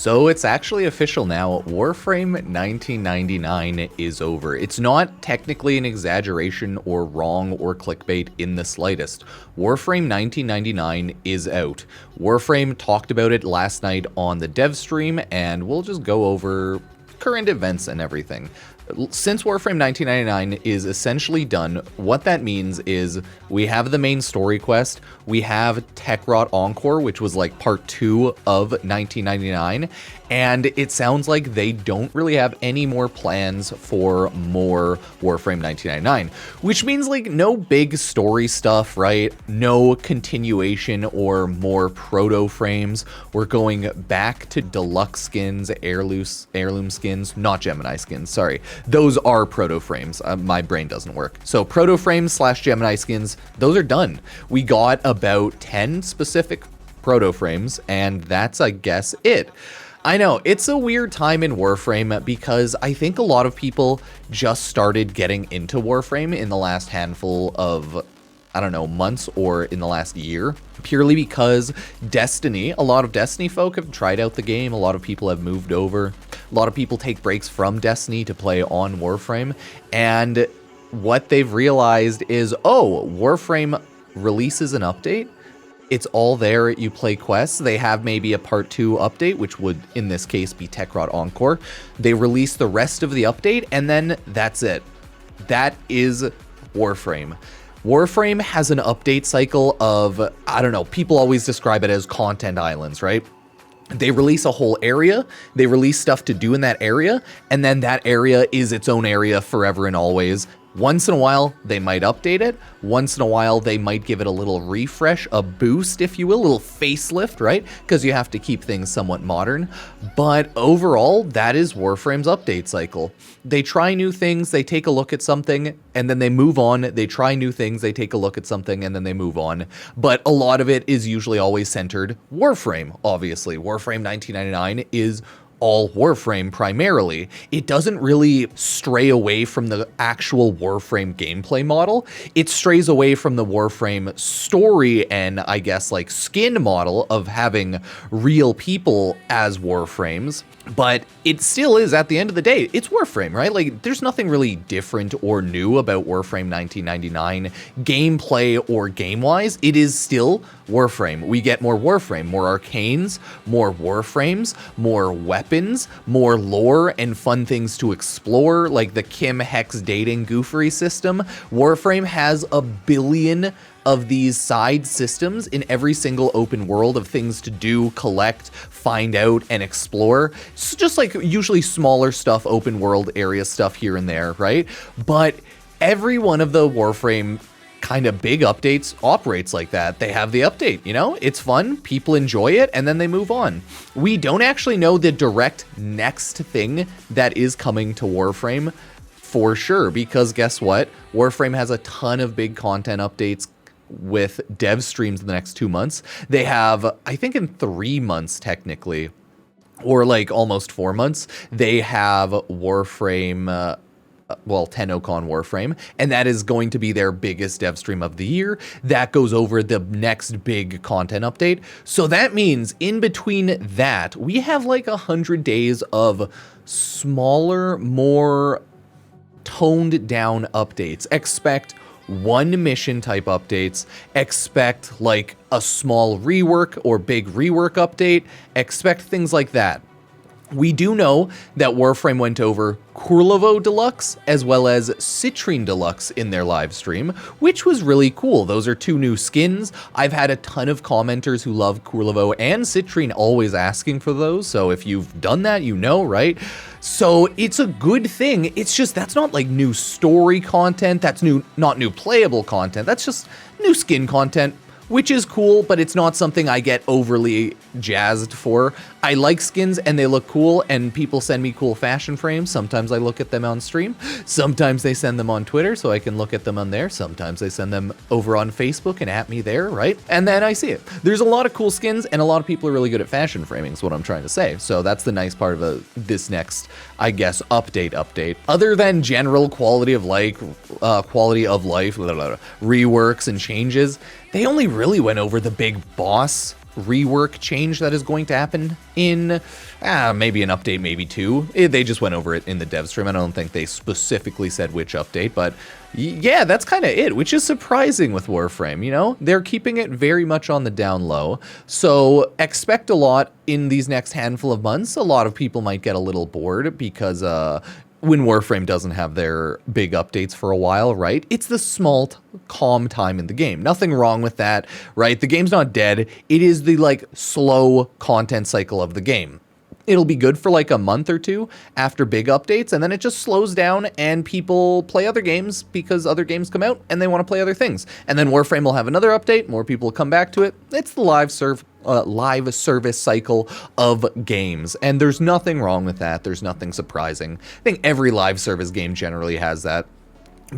So it's actually official now, Warframe 1999 is over. It's not technically an exaggeration or wrong or clickbait in the slightest. Warframe 1999 is out. Warframe talked about it last night on the dev stream, and we'll just go over current events and everything. Since Warframe 1999 is essentially done, what that means is we have the main story quest, we have Tech Rot Encore, which was like part 2 of 1999, and it sounds like they don't really have any more plans for more Warframe 1999, which means like no big story stuff, right? No continuation or more proto frames. We're going back to deluxe skins, heirloom skins, not Gemini skins, sorry. Those are proto frames. My brain doesn't work. So proto frames / Gemini skins, those are done. We got about 10 specific proto frames, and that's, I guess, it. I know, it's a weird time in Warframe because I think a lot of people just started getting into Warframe in the last handful of, I don't know, months or in the last year, purely because Destiny, a lot of Destiny folk have tried out the game, a lot of people have moved over, a lot of people take breaks from Destiny to play on Warframe, and what they've realized is, oh, Warframe releases an update, it's all there, you play quests, they have maybe a part 2 update, which would in this case be Tech Rot Encore, they release the rest of the update, and then that's it. That is Warframe. Warframe has an update cycle of, I don't know, people always describe it as content islands, right? They release a whole area, they release stuff to do in that area, and then that area is its own area forever and always. Once in a while, they might update it. Once in a while, they might give it a little refresh, a boost, if you will, a little facelift, right? Because you have to keep things somewhat modern. But overall, that is Warframe's update cycle. They try new things, they take a look at something, and then they move on. They try new things, they take a look at something, and then they move on. But a lot of it is usually always centered Warframe, obviously. Warframe 1999 is all Warframe primarily. It doesn't really stray away from the actual Warframe gameplay model. It strays away from the Warframe story and I guess like skin model of having real people as Warframes. But it still is, at the end of the day, it's Warframe, right? Like, there's nothing really different or new about Warframe 1999, gameplay or game-wise. It is still Warframe. We get more Warframe, more arcanes, more Warframes, more weapons, more lore and fun things to explore, like the Kim Hex dating goofery system. Warframe has a billion of these side systems in every single open world of things to do, collect, find out, and explore. It's just like usually smaller stuff, open world area stuff here and there, right? But every one of the Warframe kind of big updates operates like that. They have the update, you know? It's fun, people enjoy it, and then they move on. We don't actually know the direct next thing that is coming to Warframe for sure, because guess what? Warframe has a ton of big content updates with dev streams in the next 2 months. They have, I think in 3 months technically, or like almost 4 months, they have Warframe, TennoCon Warframe, and that is going to be their biggest dev stream of the year. That goes over the next big content update. So that means in between that, we have like 100 days of smaller, more toned down updates. Expect 1 mission type updates, expect like a small rework or big rework update, expect things like that. We do know that Warframe went over Kullervo Deluxe as well as Citrine Deluxe in their live stream, which was really cool. Those are 2 new skins. I've had a ton of commenters who love Kullervo and Citrine always asking for those, so if you've done that, you know, right? So it's a good thing. It's just that's not like new story content, that's not new playable content, that's just new skin content, which is cool, but it's not something I get overly jazzed for. I like skins and they look cool, and people send me cool fashion frames. Sometimes I look at them on stream. Sometimes they send them on Twitter so I can look at them on there. Sometimes they send them over on Facebook and at me there, right? And then I see it. There's a lot of cool skins and a lot of people are really good at fashion framing is what I'm trying to say. So that's the nice part of this next, I guess, update. Other than general quality of life, reworks and changes, they only really went over the big boss rework change that is going to happen in maybe an update, maybe 2. They just went over it in the dev stream. I don't think they specifically said which update, but yeah, that's kind of it, which is surprising with Warframe, you know? They're keeping it very much on the down low, so expect a lot in these next handful of months. A lot of people might get a little bored because when Warframe doesn't have their big updates for a while, right? It's the small, calm time in the game. Nothing wrong with that, right? The game's not dead. It is the, like, slow content cycle of the game. It'll be good for like a month or 2 after big updates, and then it just slows down and people play other games because other games come out and they want to play other things. And then Warframe will have another update, more people will come back to it. It's the live service cycle of games, and there's nothing wrong with that. There's nothing surprising. I think every live service game generally has that.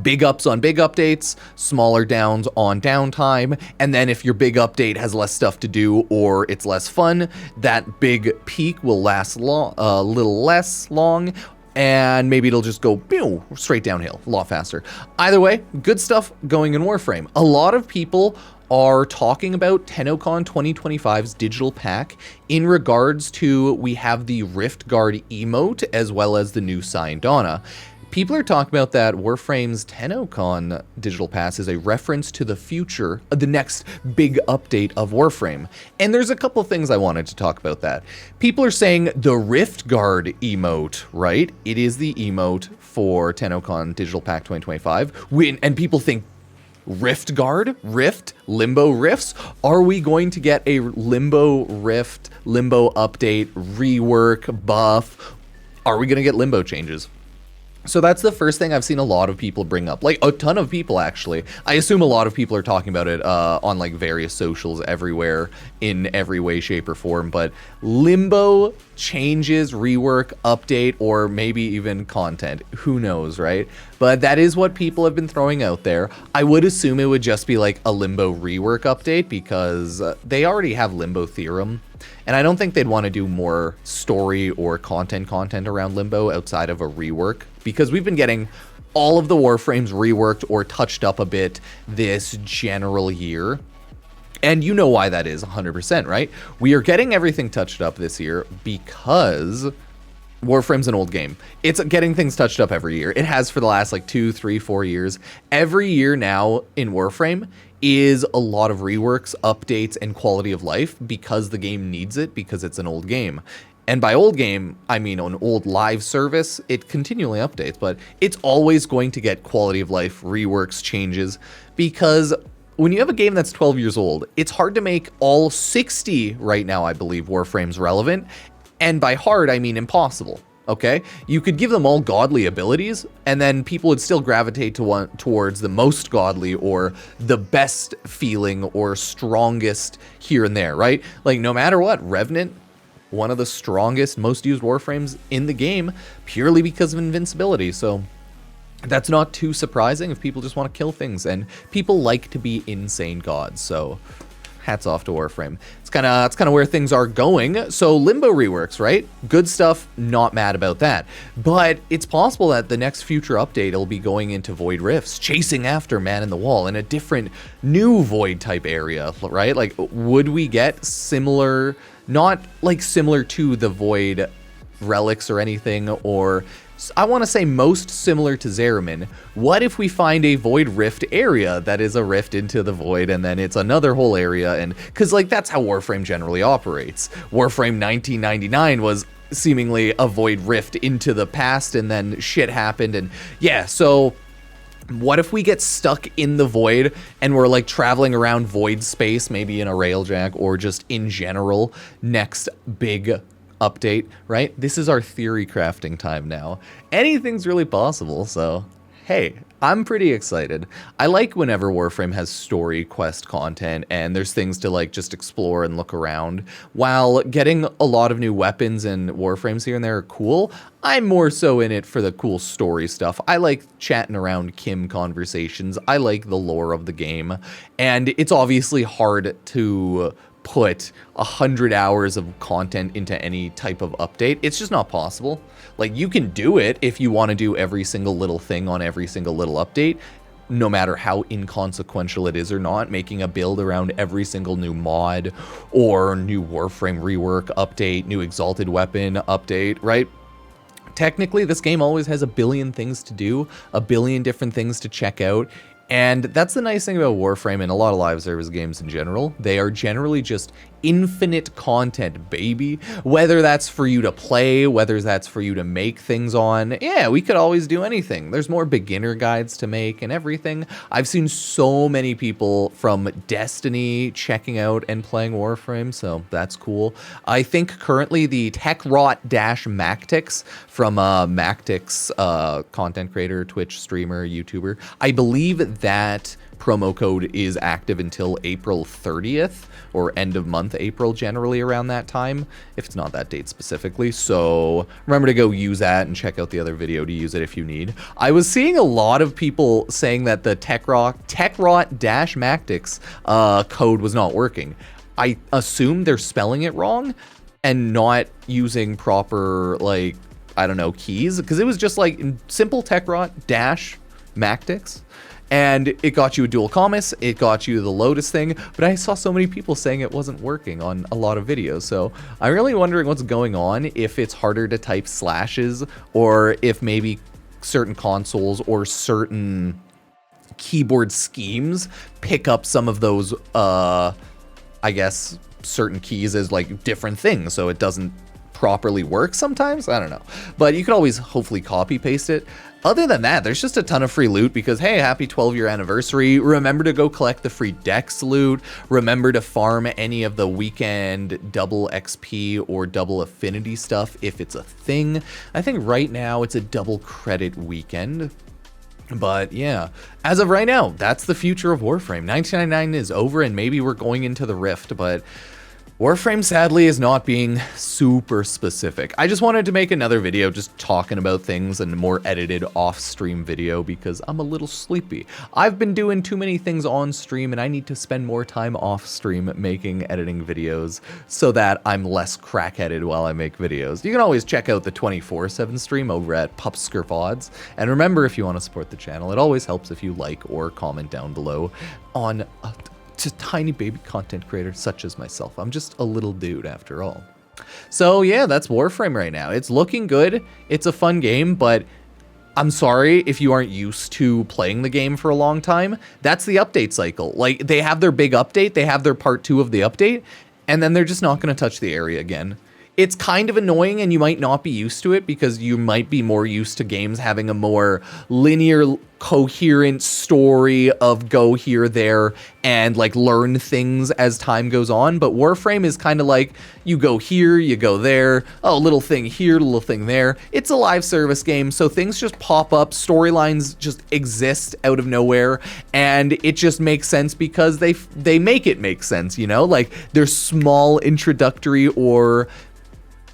Big ups on big updates, smaller downs on downtime, and then if your big update has less stuff to do or it's less fun, that big peak will last a little less long, and maybe it'll just go straight downhill a lot faster. Either way, good stuff going in Warframe. A lot of people are talking about TennoCon 2025's digital pack in regards to we have the Rift Guard emote as well as the new Syndana. People are talking about that Warframe's TennoCon digital pass is a reference to the future, the next big update of Warframe. And there's a couple things I wanted to talk about that. People are saying the Rift Guard emote, right? It is the emote for TennoCon digital pack 2025. And people think, Rift Guard? Rift? Limbo Rifts? Are we going to get a Limbo Rift, Limbo update, rework, buff? Are we going to get Limbo changes? So that's the first thing I've seen a lot of people bring up, like a ton of people actually. I assume a lot of people are talking about it on like various socials everywhere in every way, shape, or form, but Limbo changes, rework, update, or maybe even content. Who knows, right? But that is what people have been throwing out there. I would assume it would just be like a Limbo rework update because they already have Limbo Theorem. And I don't think they'd want to do more story or content around Limbo outside of a rework, because we've been getting all of the Warframes reworked or touched up a bit this general year. And you know why that is 100%, right? We are getting everything touched up this year because Warframe's an old game. It's getting things touched up every year. It has for the last like 2, 3, 4 years. Every year now in Warframe is a lot of reworks, updates, and quality of life because the game needs it, because it's an old game. And by old game, I mean an old live service. It continually updates, but it's always going to get quality of life, reworks, changes, because when you have a game that's 12 years old, it's hard to make all 60 right now, I believe, Warframes relevant. And by hard, I mean impossible. Okay, you could give them all godly abilities, and then people would still gravitate towards the most godly or the best feeling or strongest here and there, right? Like, no matter what, Revenant, one of the strongest, most used Warframes in the game, purely because of invincibility. So that's not too surprising if people just want to kill things, and people like to be insane gods. So hats off to Warframe. It's kind of where things are going. So Limbo reworks, right? Good stuff, not mad about that. But it's possible that the next future update will be going into Void Rifts, chasing after Man in the Wall in a different new Void type area, right? Like, would we get similar, not like similar to the Void relics or anything, or I want to say most similar to Zeramin. What if we find a Void Rift area that is a rift into the Void, and then it's another whole area? And because like that's how Warframe generally operates. Warframe 1999 was seemingly a Void Rift into the past, and then shit happened, and yeah, so what if we get stuck in the Void and we're like traveling around Void space, maybe in a railjack or just in general next big update, right? This is our theory crafting time now. Anything's really possible, so hey, I'm pretty excited. I like whenever Warframe has story quest content and there's things to like just explore and look around. While getting a lot of new weapons and Warframes here and there are cool, I'm more so in it for the cool story stuff. I like chatting around Kim conversations. I like the lore of the game, and it's obviously hard to put 100 hours of content into any type of update. It's just not possible. Like, you can do it if you want to do every single little thing on every single little update, no matter how inconsequential it is or not, making a build around every single new mod or new Warframe rework update, new Exalted Weapon update, right? Technically, this game always has a billion things to do, a billion different things to check out. And that's the nice thing about Warframe and a lot of live service games in general. They are generally just infinite content, baby. Whether that's for you to play, whether that's for you to make things on, yeah, we could always do anything. There's more beginner guides to make and everything. I've seen so many people from Destiny checking out and playing Warframe, so that's cool. I think currently the TechRot-Mactix from Mactix, content creator, Twitch streamer, YouTuber, I believe that promo code is active until April 30th or end of month April, generally around that time, if it's not that date specifically. So remember to go use that and check out the other video to use it if you need. I was seeing a lot of people saying that the TechRot-Mactix code was not working. I assume they're spelling it wrong and not using proper, like, I don't know, keys, because it was just like simple TechRot-Mactix. And it got you a dual commas, it got you the Lotus thing, but I saw so many people saying it wasn't working on a lot of videos, so I'm really wondering what's going on, if it's harder to type slashes, or if maybe certain consoles or certain keyboard schemes pick up some of those, I guess, certain keys as like different things, so it doesn't properly work sometimes. I don't know, but you could always hopefully copy paste it. Other than that, there's just a ton of free loot because, hey, happy 12-year anniversary. Remember to go collect the free Dex loot. Remember to farm any of the weekend double XP or double affinity stuff if it's a thing. I think right now it's a double credit weekend. But yeah, as of right now, that's the future of Warframe. 1999 is over and maybe we're going into the Rift, but Warframe sadly is not being super specific. I just wanted to make another video just talking about things and a more edited off-stream video because I'm a little sleepy. I've been doing too many things on stream and I need to spend more time off stream making editing videos so that I'm less crack-headed while I make videos. You can always check out the 24/7 stream over at Pupsker VODs. And remember, if you want to support the channel, it always helps if you like or comment down below on just tiny baby content creators such as myself. I'm just a little dude after all. So yeah, that's Warframe right now. It's looking good. It's a fun game, but I'm sorry if you aren't used to playing the game for a long time. That's the update cycle. Like, they have their big update, they have their part 2 of the update, and then they're just not going to touch the area again. It's kind of annoying and you might not be used to it because you might be more used to games having a more linear, coherent story of go here, there, and like learn things as time goes on. But Warframe is kind of like you go here, you go there, oh, little thing here, little thing there. It's a live service game, so things just pop up, storylines just exist out of nowhere, and it just makes sense because they make it make sense, you know? Like, there's small introductory or,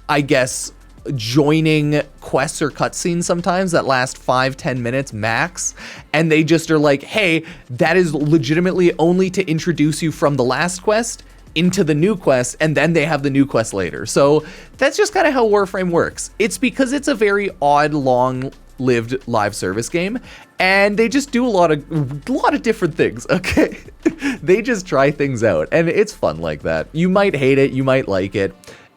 I guess, joining quests or cutscenes sometimes that last 5-10 minutes max, and they just are like, hey, that is legitimately only to introduce you from the last quest into the new quest, and then they have the new quest later. So that's just kind of how Warframe works. It's because it's a very odd, long-lived live service game, and they just do a lot of different things, okay? They just try things out, and it's fun like that. You might hate it, you might like it.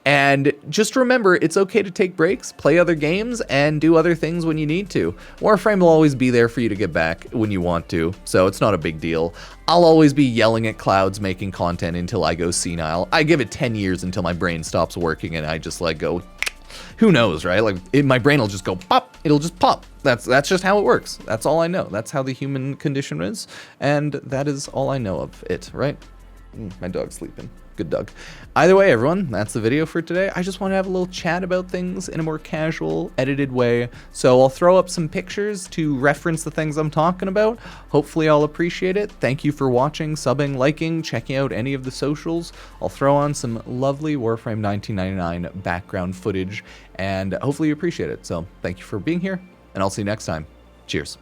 And just remember, it's okay to take breaks, play other games, and do other things when you need to. Warframe will always be there for you to get back when you want to, so it's not a big deal. I'll always be yelling at clouds making content until I go senile. I give it 10 years until my brain stops working and I just like go, who knows, right? Like, my brain will just go pop, it'll just pop. That's just how it works. That's all I know. That's how the human condition is, and that is all I know of it, right? My dog's sleeping. Good dog. Either way, everyone, that's the video for today. I just want to have a little chat about things in a more casual, edited way. So I'll throw up some pictures to reference the things I'm talking about. Hopefully I'll appreciate it. Thank you for watching, subbing, liking, checking out any of the socials. I'll throw on some lovely Warframe 1999 background footage, and hopefully you appreciate it. So thank you for being here, and I'll see you next time. Cheers.